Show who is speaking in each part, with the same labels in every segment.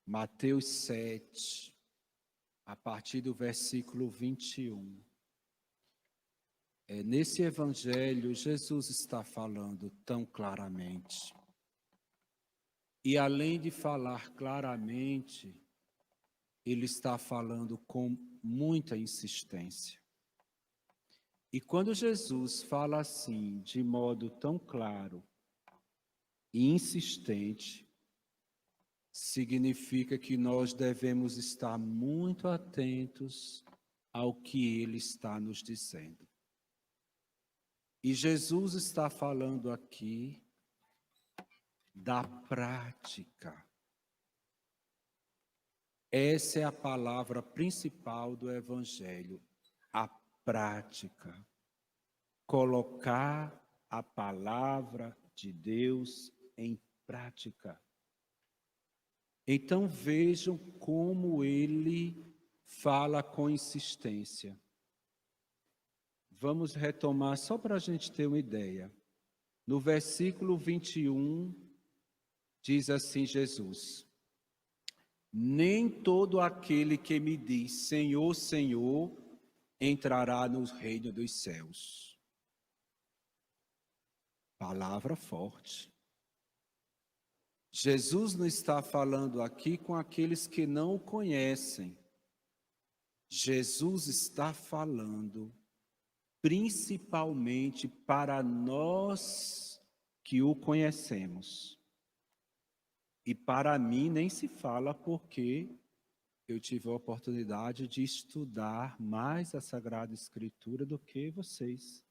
Speaker 1: Mateus 7, a partir do versículo 21. Nesse evangelho, Jesus está falando tão claramente. E além de falar claramente, ele está falando com muita insistência. E quando Jesus fala assim, de modo tão claro e insistente, significa que nós devemos estar muito atentos ao que ele está nos dizendo. E Jesus está falando aqui da prática. Essa é a palavra principal do Evangelho, a prática. Colocar a palavra de Deus em prática. Então vejam como ele fala com insistência. Vamos retomar só para a gente ter uma ideia. No versículo 21, diz assim Jesus: nem todo aquele que me diz Senhor, Senhor, entrará no reino dos céus. Palavra forte. Jesus não está falando aqui com aqueles que não o conhecem. Jesus está falando principalmente para nós que o conhecemos. E para mim nem se fala, porque eu tive a oportunidade de estudar mais a Sagrada Escritura do que vocês.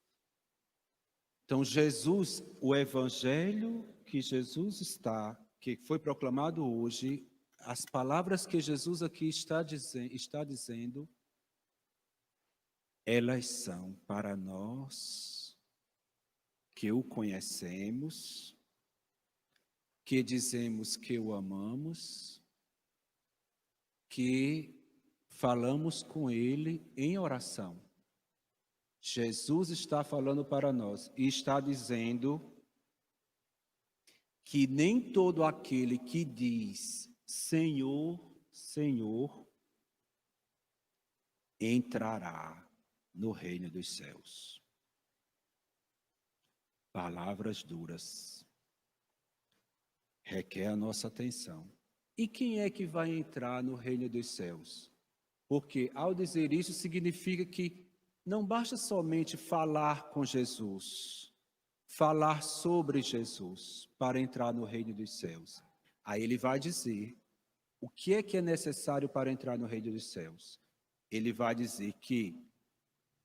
Speaker 1: Então Jesus, o evangelho que foi proclamado hoje, as palavras que Jesus aqui está dizendo, elas são para nós que o conhecemos, que dizemos que o amamos, que falamos com ele em oração. Jesus está falando para nós e está dizendo que nem todo aquele que diz Senhor, Senhor, entrará no reino dos céus. Palavras duras. Requer a nossa atenção. E quem é que vai entrar no reino dos céus? Porque ao dizer isso significa que não basta somente falar com Jesus, falar sobre Jesus para entrar no reino dos céus. Aí ele vai dizer o que é necessário para entrar no reino dos céus. Ele vai dizer que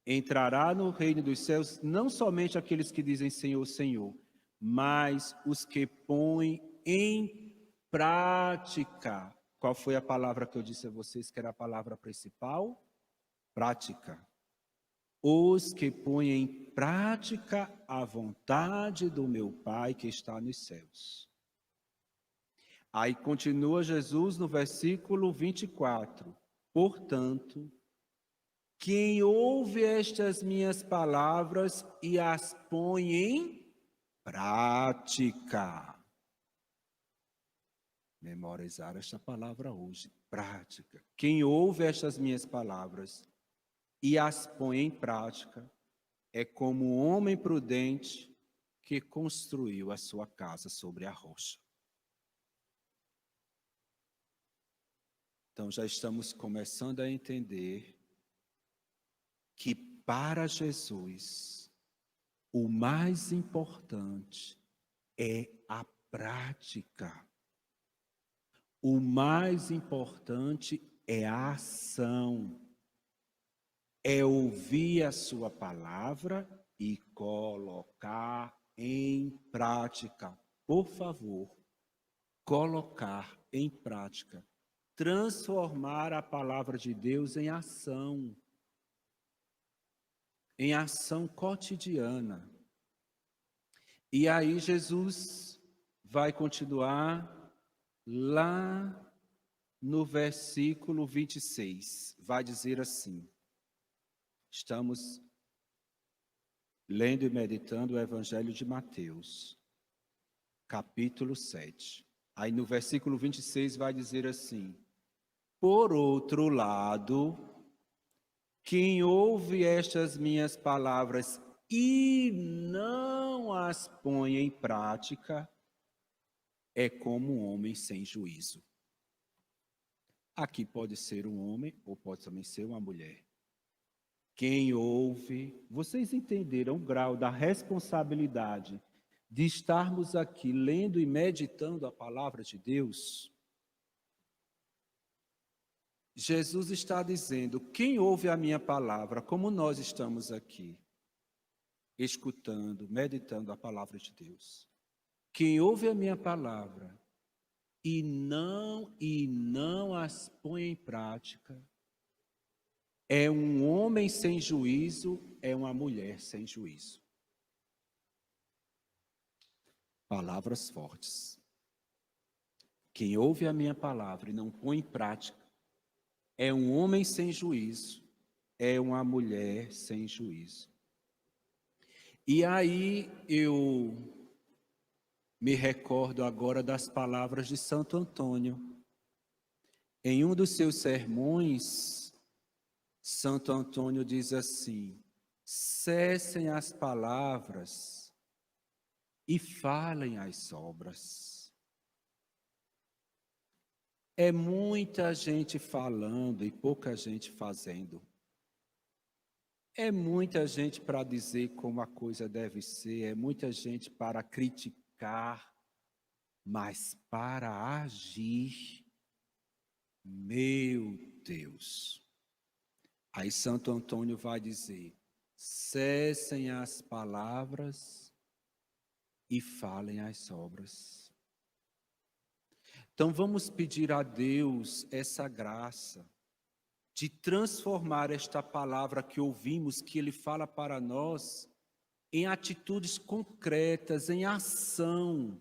Speaker 1: entrará no reino dos céus não somente aqueles que dizem Senhor, Senhor, mas os que põem em prática. Qual foi a palavra que eu disse a vocês que era a palavra principal? Prática. Os que põem em prática a vontade do meu Pai que está nos céus. Aí continua Jesus no versículo 24. Portanto, quem ouve estas minhas palavras e as põe em prática. Memorizar esta palavra hoje, prática. Quem ouve estas minhas palavras e as põe em prática é como um homem prudente que construiu a sua casa sobre a rocha. Então já estamos começando a entender que para Jesus o mais importante é a prática. O mais importante é a ação. É ouvir a sua palavra e colocar em prática. Por favor, colocar em prática. Transformar a palavra de Deus em ação cotidiana. E aí Jesus vai continuar lá no versículo 26. Vai dizer assim: estamos lendo e meditando o Evangelho de Mateus, capítulo 7, Aí no versículo 26 vai dizer assim: por outro lado, quem ouve estas minhas palavras e não as põe em prática, é como um homem sem juízo. Aqui pode ser um homem ou pode também ser uma mulher. Quem ouve, vocês entenderam o grau da responsabilidade de estarmos aqui lendo e meditando a palavra de Deus? Jesus está dizendo: quem ouve a minha palavra, como nós estamos aqui, escutando, meditando a palavra de Deus. Quem ouve a minha palavra e não as põe em prática, é um homem sem juízo, é uma mulher sem juízo. Palavras fortes. Quem ouve a minha palavra e não põe em prática, é um homem sem juízo, é uma mulher sem juízo. E aí eu me recordo agora das palavras de Santo Antônio. Em um dos seus sermões, Santo Antônio diz assim: cessem as palavras e falem as obras. É muita gente falando e pouca gente fazendo. É muita gente para dizer como a coisa deve ser, é muita gente para criticar, mas para agir, meu Deus. Aí Santo Antônio vai dizer: cessem as palavras e falem as obras. Então vamos pedir a Deus essa graça de transformar esta palavra que ouvimos, que Ele fala para nós, em atitudes concretas, em ação.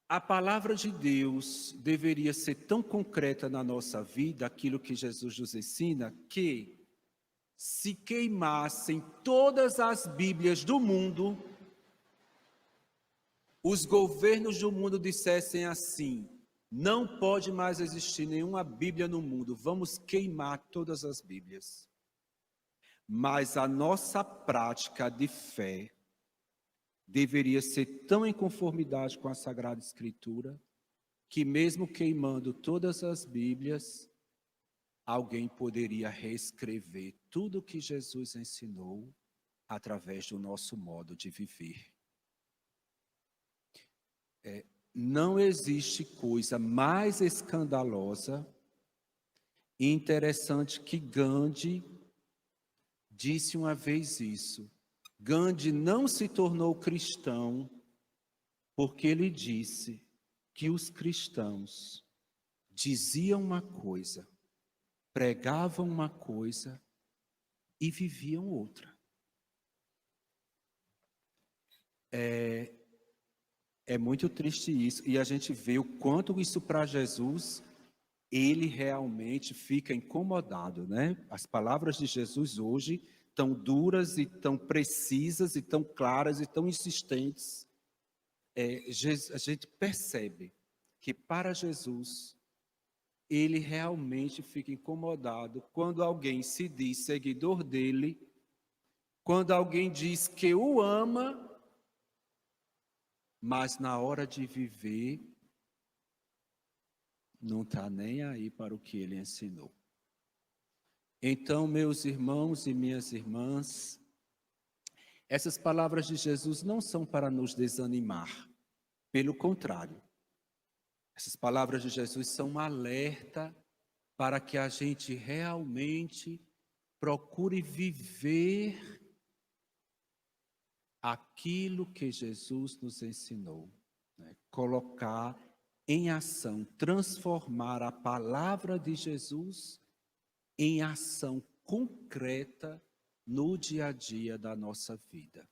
Speaker 1: A palavra de Deus deveria ser tão concreta na nossa vida, aquilo que Jesus nos ensina, que se queimassem todas as Bíblias do mundo, os governos do mundo dissessem assim: não pode mais existir nenhuma Bíblia no mundo, vamos queimar todas as Bíblias. Mas a nossa prática de fé deveria ser tão em conformidade com a Sagrada Escritura, que mesmo queimando todas as Bíblias, alguém poderia reescrever tudo o que Jesus ensinou através do nosso modo de viver. Não existe coisa mais escandalosa e interessante que Gandhi disse uma vez isso. Gandhi não se tornou cristão porque ele disse que os cristãos diziam uma coisa, pregavam uma coisa e viviam outra. É muito triste isso, e a gente vê o quanto isso para Jesus, ele realmente fica incomodado, né? As palavras de Jesus hoje tão duras e tão precisas e tão claras e tão insistentes. A gente percebe que para Jesus, ele realmente fica incomodado quando alguém se diz seguidor dele, quando alguém diz que o ama, mas na hora de viver, não está nem aí para o que ele ensinou. Então, meus irmãos e minhas irmãs, essas palavras de Jesus não são para nos desanimar, pelo contrário. Essas palavras de Jesus são um alerta para que a gente realmente procure viver aquilo que Jesus nos ensinou, né? Colocar em ação, transformar a palavra de Jesus em ação concreta no dia a dia da nossa vida.